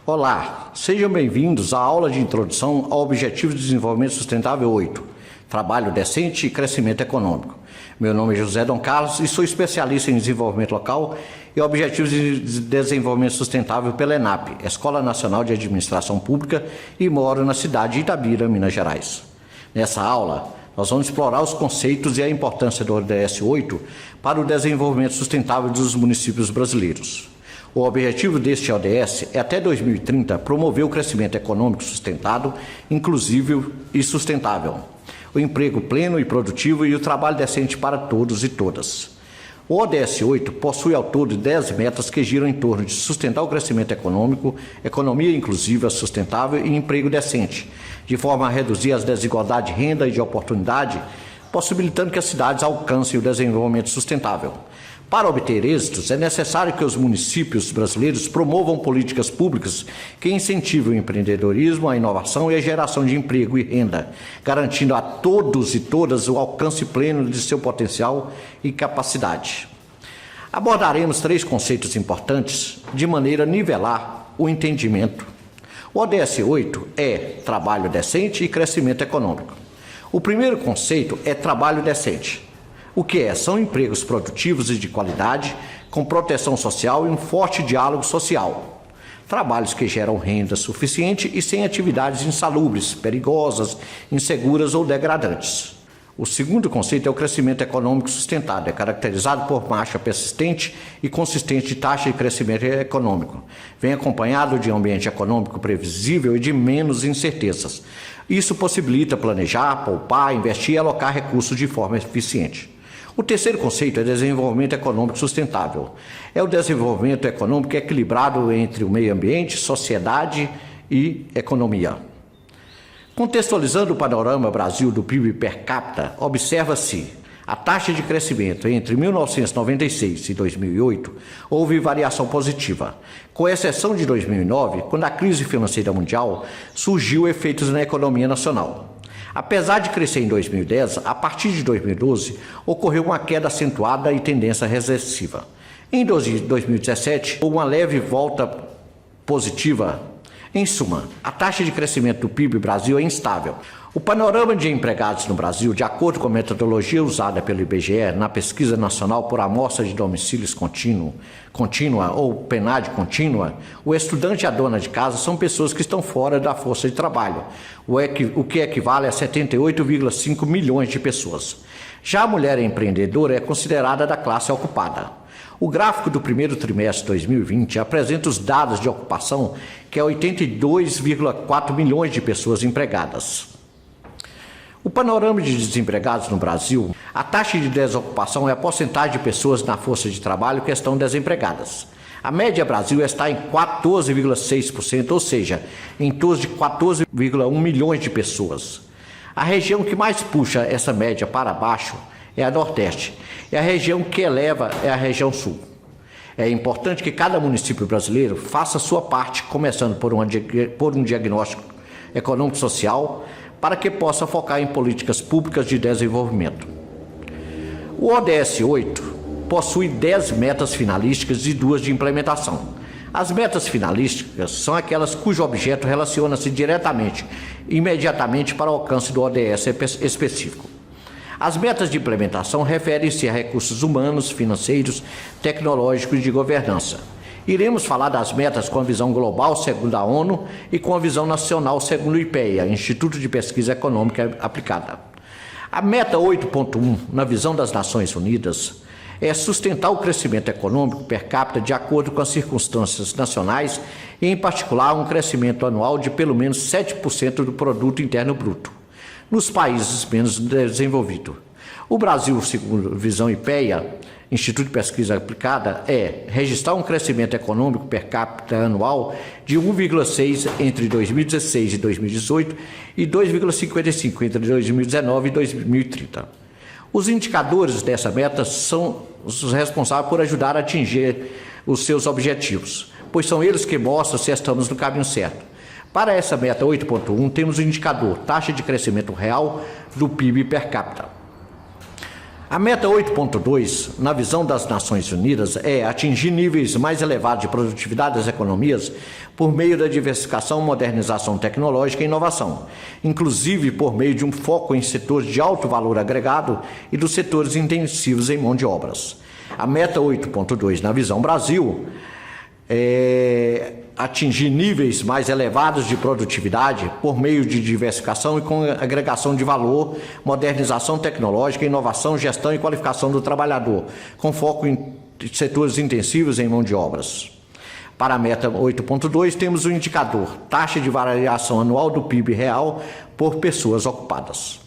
Olá, sejam bem-vindos à aula de introdução ao Objetivo de Desenvolvimento Sustentável 8, Trabalho Decente e Crescimento Econômico. Meu nome é José Dom Carlos e sou especialista em desenvolvimento local e Objetivos de Desenvolvimento Sustentável pela ENAP, Escola Nacional de Administração Pública, e moro na cidade de Itabira, Minas Gerais. Nessa aula, nós vamos explorar os conceitos e a importância do ODS 8 para o desenvolvimento sustentável dos municípios brasileiros. O objetivo deste ODS é, até 2030, promover o crescimento econômico sustentado, inclusivo e sustentável, o emprego pleno e produtivo e o trabalho decente para todos e todas. O ODS 8 possui ao todo 10 metas que giram em torno de sustentar o crescimento econômico, economia inclusiva, sustentável e emprego decente, de forma a reduzir as desigualdades de renda e de oportunidade, possibilitando que as cidades alcancem o desenvolvimento sustentável. Para obter êxitos, é necessário que os municípios brasileiros promovam políticas públicas que incentivem o empreendedorismo, a inovação e a geração de emprego e renda, garantindo a todos e todas o alcance pleno de seu potencial e capacidade. Abordaremos 3 conceitos importantes de maneira a nivelar o entendimento. O ODS 8 é trabalho decente e crescimento econômico. O primeiro conceito é trabalho decente. O que é? São empregos produtivos e de qualidade, com proteção social e um forte diálogo social. Trabalhos que geram renda suficiente e sem atividades insalubres, perigosas, inseguras ou degradantes. O segundo conceito é o crescimento econômico sustentado. É caracterizado por marcha persistente e consistente de taxa de crescimento econômico. Vem acompanhado de um ambiente econômico previsível e de menos incertezas. Isso possibilita planejar, poupar, investir e alocar recursos de forma eficiente. O terceiro conceito é desenvolvimento econômico sustentável. É o desenvolvimento econômico equilibrado entre o meio ambiente, sociedade e economia. Contextualizando o panorama Brasil do PIB per capita, observa-se a taxa de crescimento entre 1996 e 2008 houve variação positiva, com exceção de 2009, quando a crise financeira mundial surgiu efeitos na economia nacional. Apesar de crescer em 2010, a partir de 2012, ocorreu uma queda acentuada e tendência recessiva. Em 2017, houve uma leve volta positiva. Em suma, a taxa de crescimento do PIB Brasil é instável. O panorama de empregados no Brasil, de acordo com a metodologia usada pelo IBGE na Pesquisa Nacional por Amostra de Domicílios Contínua ou PNAD contínua, o estudante e a dona de casa são pessoas que estão fora da força de trabalho, o que equivale a 78,5 milhões de pessoas. Já a mulher empreendedora é considerada da classe ocupada. O gráfico do primeiro trimestre de 2020 apresenta os dados de ocupação, que é 82,4 milhões de pessoas empregadas. O panorama de desempregados no Brasil, a taxa de desocupação é a porcentagem de pessoas na força de trabalho que estão desempregadas. A média Brasil está em 14,6%, ou seja, em torno de 14,1 milhões de pessoas. A região que mais puxa essa média para baixo é a Nordeste, e a região que eleva é a região Sul. É importante que cada município brasileiro faça a sua parte, começando por um diagnóstico econômico-social, para que possa focar em políticas públicas de desenvolvimento. O ODS 8 possui 10 metas finalísticas e 2 de implementação. As metas finalísticas são aquelas cujo objeto relaciona-se diretamente, imediatamente para o alcance do ODS específico. As metas de implementação referem-se a recursos humanos, financeiros, tecnológicos e de governança. Iremos falar das metas com a visão global, segundo a ONU, e com a visão nacional, segundo o IPEA, Instituto de Pesquisa Econômica Aplicada. A meta 8.1, na visão das Nações Unidas, é sustentar o crescimento econômico per capita de acordo com as circunstâncias nacionais e, em particular, um crescimento anual de pelo menos 7% do produto interno bruto, nos países menos desenvolvidos. O Brasil, segundo a visão IPEA, Instituto de Pesquisa Aplicada, é registrar um crescimento econômico per capita anual de 1,6 entre 2016 e 2018 e 2,55 entre 2019 e 2030. Os indicadores dessa meta são os responsáveis por ajudar a atingir os seus objetivos, pois são eles que mostram se estamos no caminho certo. Para essa meta 8.1, temos o indicador taxa de crescimento real do PIB per capita. A meta 8.2, na visão das Nações Unidas, é atingir níveis mais elevados de produtividade das economias por meio da diversificação, modernização tecnológica e inovação, inclusive por meio de um foco em setores de alto valor agregado e dos setores intensivos em mão de obras. A meta 8.2, na visão Brasil, é atingir níveis mais elevados de produtividade por meio de diversificação e com agregação de valor, modernização tecnológica, inovação, gestão e qualificação do trabalhador, com foco em setores intensivos em mão de obras. Para a meta 8.2, temos o indicador taxa de variação anual do PIB real por pessoas ocupadas.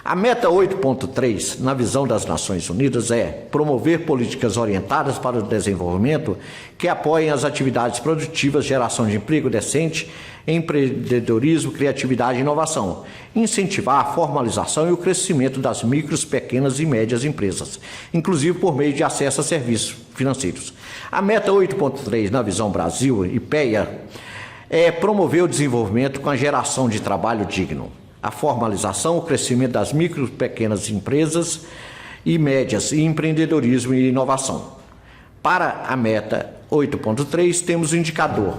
A meta 8.3, na visão das Nações Unidas, é promover políticas orientadas para o desenvolvimento que apoiem as atividades produtivas, geração de emprego decente, empreendedorismo, criatividade e inovação, incentivar a formalização e o crescimento das micros, pequenas e médias empresas, inclusive por meio de acesso a serviços financeiros. A meta 8.3, na visão Brasil e PEA, é promover o desenvolvimento com a geração de trabalho digno, a formalização, o crescimento das micro e pequenas empresas e médias, e empreendedorismo e inovação. Para a meta 8.3, temos o indicador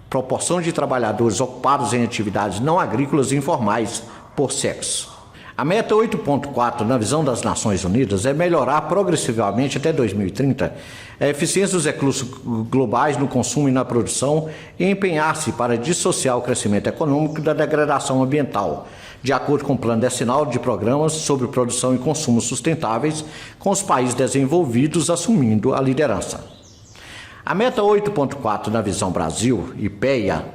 proporção de trabalhadores ocupados em atividades não agrícolas e informais por sexo. A meta 8.4, na visão das Nações Unidas, é melhorar progressivamente até 2030 a eficiência dos recursos globais no consumo e na produção e empenhar-se para dissociar o crescimento econômico da degradação ambiental, de acordo com o Plano Decenal de Programas sobre Produção e Consumo Sustentáveis, com os países desenvolvidos assumindo a liderança. A meta 8.4, na visão Brasil e PEA,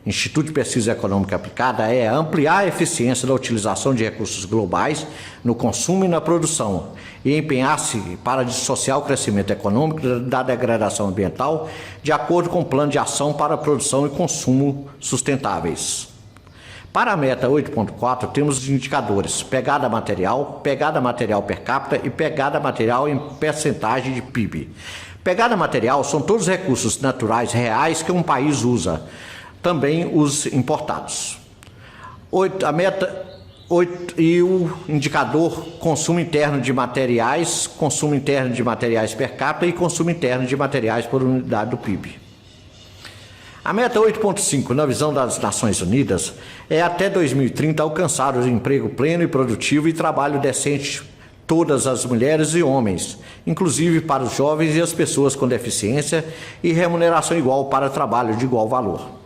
Instituto de Pesquisa Econômica Aplicada, é ampliar a eficiência da utilização de recursos globais no consumo e na produção e empenhar-se para dissociar o crescimento econômico da degradação ambiental de acordo com o Plano de Ação para a Produção e Consumo Sustentáveis. Para a meta 8.4, temos os indicadores pegada material per capita e pegada material em percentagem de PIB. Pegada material são todos os recursos naturais reais que um país usa, também os importados. E o indicador consumo interno de materiais per capita e consumo interno de materiais por unidade do PIB. A meta 8.5, na visão das Nações Unidas, é até 2030 alcançar o emprego pleno e produtivo e trabalho decente todas as mulheres e homens, inclusive para os jovens e as pessoas com deficiência, e remuneração igual para trabalho de igual valor.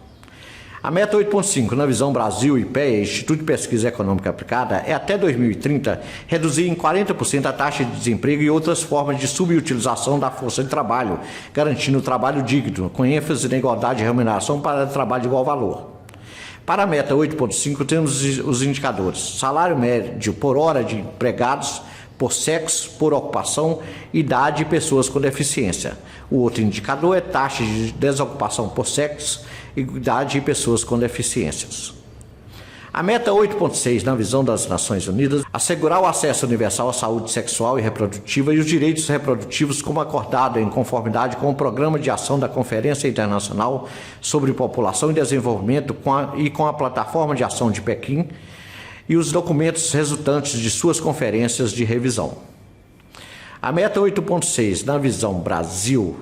A meta 8.5, na visão Brasil e PEA, Instituto de Pesquisa Econômica Aplicada, é até 2030 reduzir em 40% a taxa de desemprego e outras formas de subutilização da força de trabalho, garantindo o trabalho digno, com ênfase na igualdade de remuneração para trabalho de igual valor. Para a meta 8.5, temos os indicadores salário médio por hora de empregados, por sexo, por ocupação, idade e pessoas com deficiência. O outro indicador é taxa de desocupação por sexo, idade e pessoas com deficiências. A meta 8.6, na visão das Nações Unidas, assegurar o acesso universal à saúde sexual e reprodutiva e os direitos reprodutivos como acordado em conformidade com o Programa de Ação da Conferência Internacional sobre População e Desenvolvimento com a Plataforma de Ação de Pequim e os documentos resultantes de suas conferências de revisão. A meta 8.6, na visão Brasil,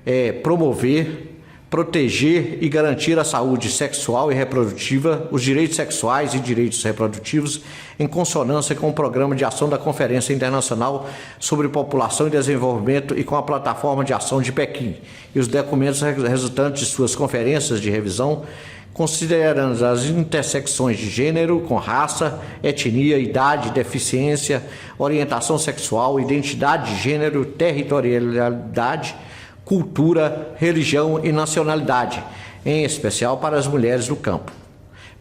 é promover, proteger e garantir a saúde sexual e reprodutiva, os direitos sexuais e direitos reprodutivos, em consonância com o Programa de Ação da Conferência Internacional sobre População e Desenvolvimento e com a Plataforma de Ação de Pequim, e os documentos resultantes de suas conferências de revisão, considerando as intersecções de gênero com raça, etnia, idade, deficiência, orientação sexual, identidade de gênero, territorialidade, cultura, religião e nacionalidade, em especial para as mulheres do campo.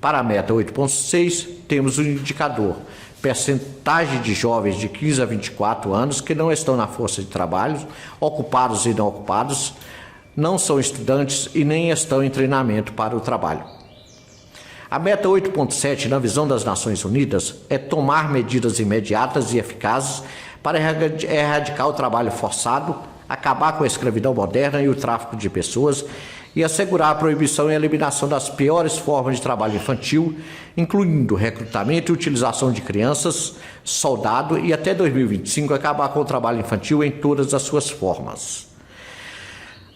Para a meta 8.6, temos o indicador percentagem de jovens de 15 a 24 anos que não estão na força de trabalho, ocupados e não ocupados, não são estudantes e nem estão em treinamento para o trabalho. A meta 8.7, na visão das Nações Unidas, é tomar medidas imediatas e eficazes para erradicar o trabalho forçado, acabar com a escravidão moderna e o tráfico de pessoas e assegurar a proibição e a eliminação das piores formas de trabalho infantil, incluindo recrutamento e utilização de crianças, soldado e até 2025 acabar com o trabalho infantil em todas as suas formas.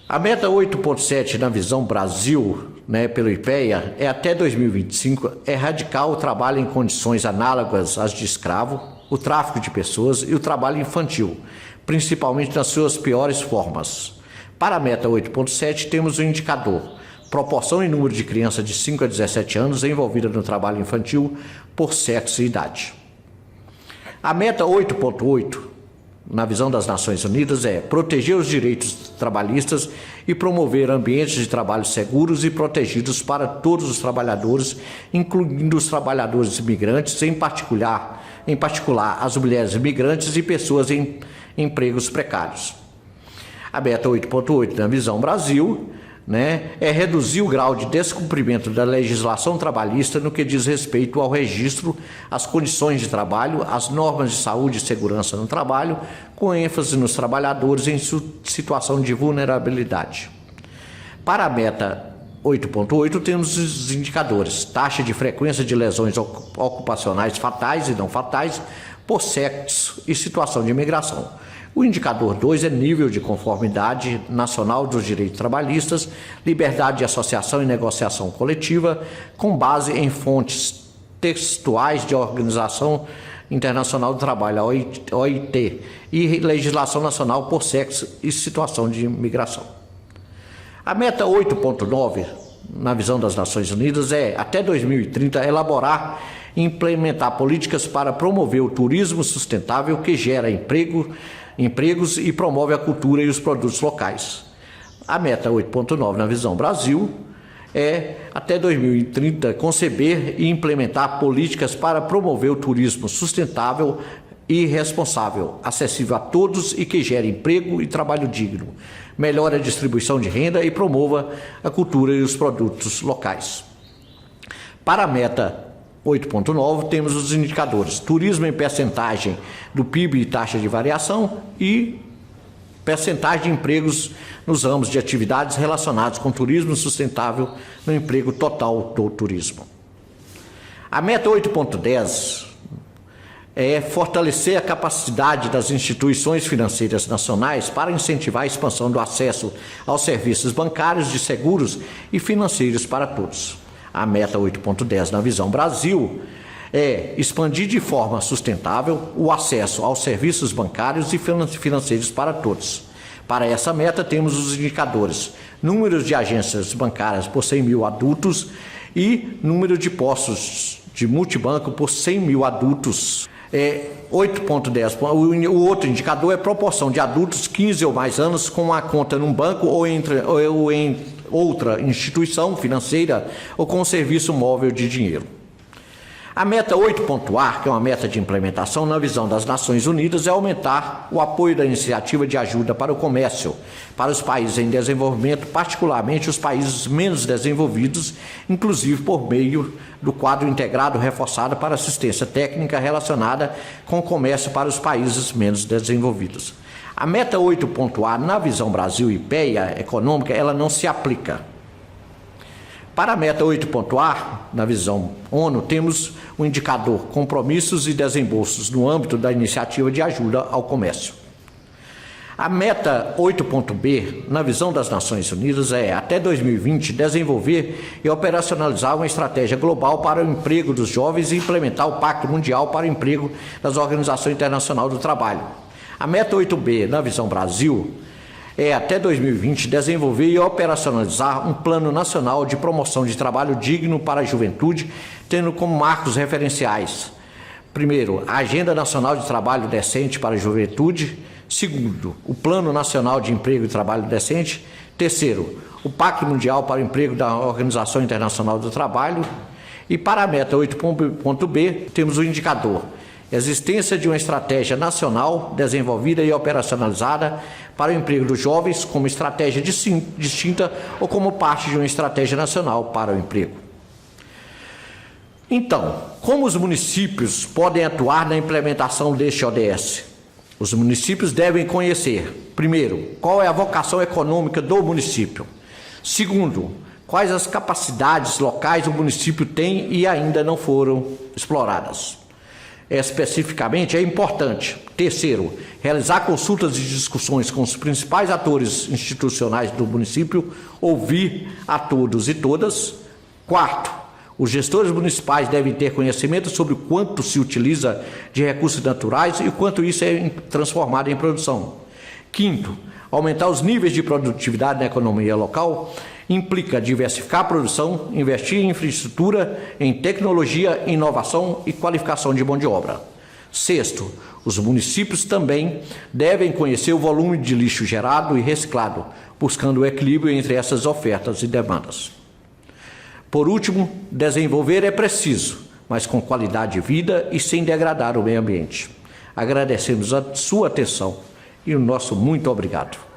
A meta 8.7 na visão Brasil, pelo IPEA, é até 2025 erradicar o trabalho em condições análogas às de escravo, o tráfico de pessoas e o trabalho infantil, principalmente nas suas piores formas. Para a meta 8.7 temos o indicador proporção e número de crianças de 5 a 17 anos envolvidas no trabalho infantil por sexo e idade. A meta 8.8 na visão das Nações Unidas é proteger os direitos trabalhistas e promover ambientes de trabalho seguros e protegidos para todos os trabalhadores, incluindo os trabalhadores imigrantes, em particular as mulheres imigrantes e pessoas em empregos precários. A meta 8.8 na visão Brasil é reduzir o grau de descumprimento da legislação trabalhista no que diz respeito ao registro, às condições de trabalho, às normas de saúde e segurança no trabalho, com ênfase nos trabalhadores em situação de vulnerabilidade. Para a meta 8.8 temos os indicadores: taxa de frequência de lesões ocupacionais fatais e não fatais por sexo e situação de imigração. O indicador 2 é nível de conformidade nacional dos direitos trabalhistas, liberdade de associação e negociação coletiva, com base em fontes textuais de Organização Internacional do Trabalho, a OIT, e legislação nacional por sexo e situação de imigração. A meta 8.9, na visão das Nações Unidas, é, até 2030, elaborar e implementar políticas para promover o turismo sustentável que gera empregos e promove a cultura e os produtos locais. A meta 8.9 na visão Brasil é, até 2030, conceber e implementar políticas para promover o turismo sustentável e responsável, acessível a todos e que gere emprego e trabalho digno, melhore a distribuição de renda e promova a cultura e os produtos locais. Para a meta 8.9 temos os indicadores: turismo em percentagem do PIB e taxa de variação e percentagem de empregos nos ramos de atividades relacionados com turismo sustentável no emprego total do turismo. A meta 8.10 é fortalecer a capacidade das instituições financeiras nacionais para incentivar a expansão do acesso aos serviços bancários, de seguros e financeiros para todos. A meta 8.10 na visão Brasil é expandir de forma sustentável o acesso aos serviços bancários e financeiros para todos. Para essa meta temos os indicadores: número de agências bancárias por 100 mil adultos e número de postos de multibanco por 100 mil adultos. 8.10. O outro indicador é proporção de adultos 15 ou mais anos com a conta num banco ou em outra instituição financeira ou com um serviço móvel de dinheiro. A meta 8.A, que é uma meta de implementação na visão das Nações Unidas, é aumentar o apoio da iniciativa de ajuda para o comércio para os países em desenvolvimento, particularmente os países menos desenvolvidos, inclusive por meio do quadro integrado reforçado para assistência técnica relacionada com o comércio para os países menos desenvolvidos. A meta 8.A na visão Brasil e IPEA econômica, ela não se aplica. Para a meta 8.A, na visão ONU, temos o indicador compromissos e desembolsos no âmbito da iniciativa de ajuda ao comércio. A meta 8.B, na visão das Nações Unidas, é, até 2020, desenvolver e operacionalizar uma estratégia global para o emprego dos jovens e implementar o Pacto Mundial para o Emprego das Organizações Internacionais do Trabalho. A meta 8B, na visão Brasil, é, até 2020, desenvolver e operacionalizar um plano nacional de promoção de trabalho digno para a juventude, tendo como marcos referenciais: primeiro, a Agenda Nacional de Trabalho Decente para a Juventude; segundo, o Plano Nacional de Emprego e Trabalho Decente; terceiro, o Pacto Mundial para o Emprego da Organização Internacional do Trabalho. E para a meta 8.B, temos o indicador: existência de uma estratégia nacional desenvolvida e operacionalizada para o emprego dos jovens como estratégia distinta ou como parte de uma estratégia nacional para o emprego. Então, como os municípios podem atuar na implementação deste ODS? Os municípios devem conhecer, primeiro, qual é a vocação econômica do município. Segundo, quais as capacidades locais o município tem e ainda não foram exploradas. Especificamente, é importante, terceiro, realizar consultas e discussões com os principais atores institucionais do município, ouvir a todos e todas. Quarto, os gestores municipais devem ter conhecimento sobre o quanto se utiliza de recursos naturais e o quanto isso é transformado em produção. Quinto, aumentar os níveis de produtividade na economia local implica diversificar a produção, investir em infraestrutura, em tecnologia, inovação e qualificação de mão de obra. Sexto, os municípios também devem conhecer o volume de lixo gerado e reciclado, buscando o equilíbrio entre essas ofertas e demandas. Por último, desenvolver é preciso, mas com qualidade de vida e sem degradar o meio ambiente. Agradecemos a sua atenção e o nosso muito obrigado.